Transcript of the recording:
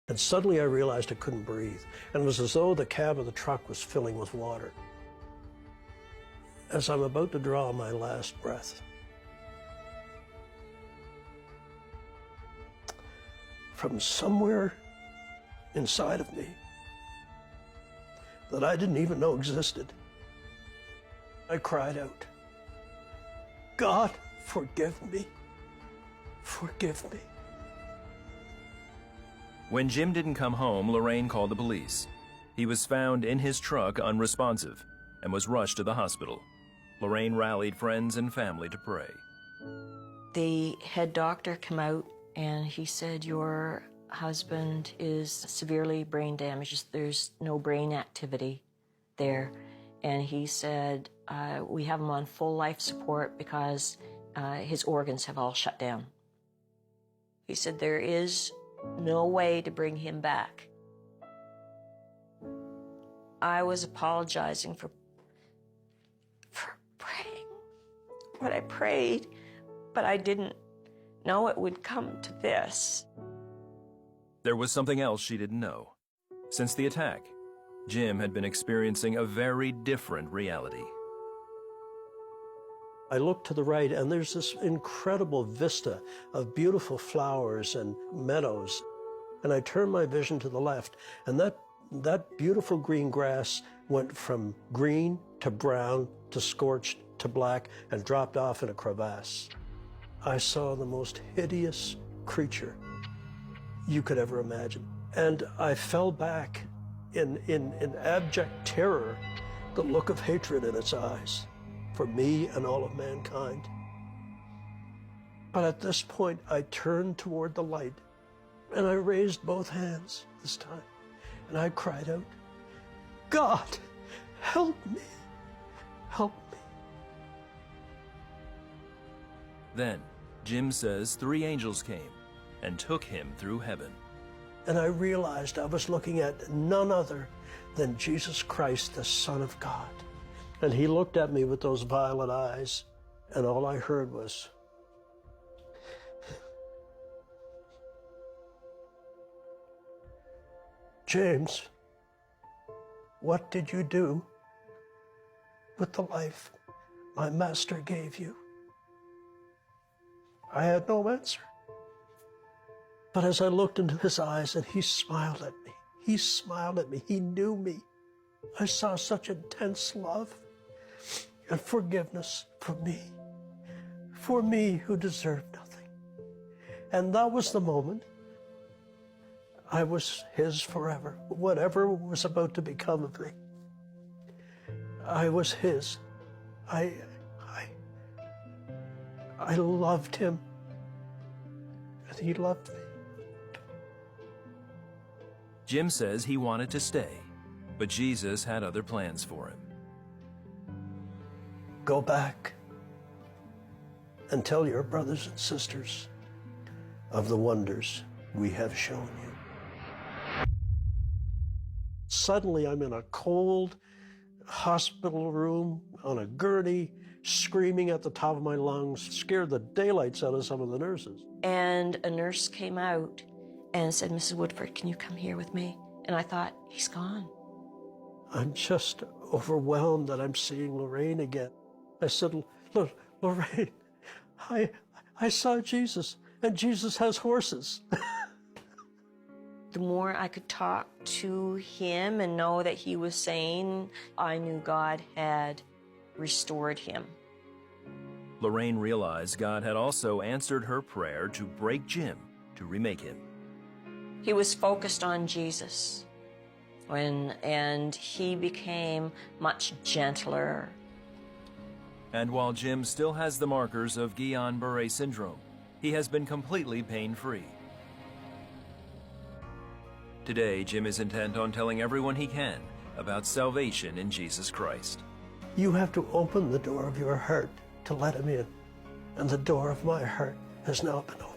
And suddenly I realized I couldn't breathe, and it was as though the cab of the truck was filling with water. As I'm about to draw my last breath, from somewhere inside of me that I didn't even know existed, I cried out, "God, forgive me, forgive me." When Jim didn't come home, Lorraine called the police. He was found in his truck unresponsive and was rushed to the hospital. Lorraine rallied friends and family to pray. The head doctor came out and he said, "Your husband is severely brain damaged. There's no brain activity there." And he said, "We have him on full life support because his organs have all shut down." He said, "There is no way to bring him back." I was apologizing for praying what I prayed, but I didn't know it would come to this. There was something else she didn't know. Since the attack, Jim had been experiencing a very different reality. I look to the right, and there's this incredible vista of beautiful flowers and meadows. And I turn my vision to the left, and that beautiful green grass went from green to brown to scorched to black and dropped off in a crevasse. I saw the most hideous creature you could ever imagine. And I fell back in abject terror, the look of hatred in its eyes for me and all of mankind. But at this point, I turned toward the light, and I raised both hands this time, and I cried out, "God, help me, help me." Then, Jim says 3 angels came and took him through heaven. And I realized I was looking at none other than Jesus Christ, the Son of God. And he looked at me with those violet eyes, and all I heard was, "James, what did you do with the life my master gave you?" I had no answer. But as I looked into his eyes and he smiled at me, he knew me. I saw such intense love and forgiveness for me who deserved nothing. And that was the moment I was his forever. Whatever was about to become of me, I was his. I loved him, and he loved me. Jim says he wanted to stay, but Jesus had other plans for him. Go back and tell your brothers and sisters of the wonders we have shown you. Suddenly, I'm in a cold hospital room on a gurney, screaming at the top of my lungs, scared the daylights out of some of the nurses. And a nurse came out and said, "Mrs. Woodford, can you come here with me?" And I thought, he's gone. I'm just overwhelmed that I'm seeing Lorraine again. I said, "Look, Lorraine, I saw Jesus, and Jesus has horses." The more I could talk to him and know that he was sane, I knew God had restored him. Lorraine realized God had also answered her prayer to break Jim to remake him. He was focused on Jesus, and he became much gentler. And while Jim still has the markers of Guillain-Barré syndrome, he has been completely pain-free. Today, Jim is intent on telling everyone he can about salvation in Jesus Christ. You have to open the door of your heart to let him in, and the door of my heart has now been opened.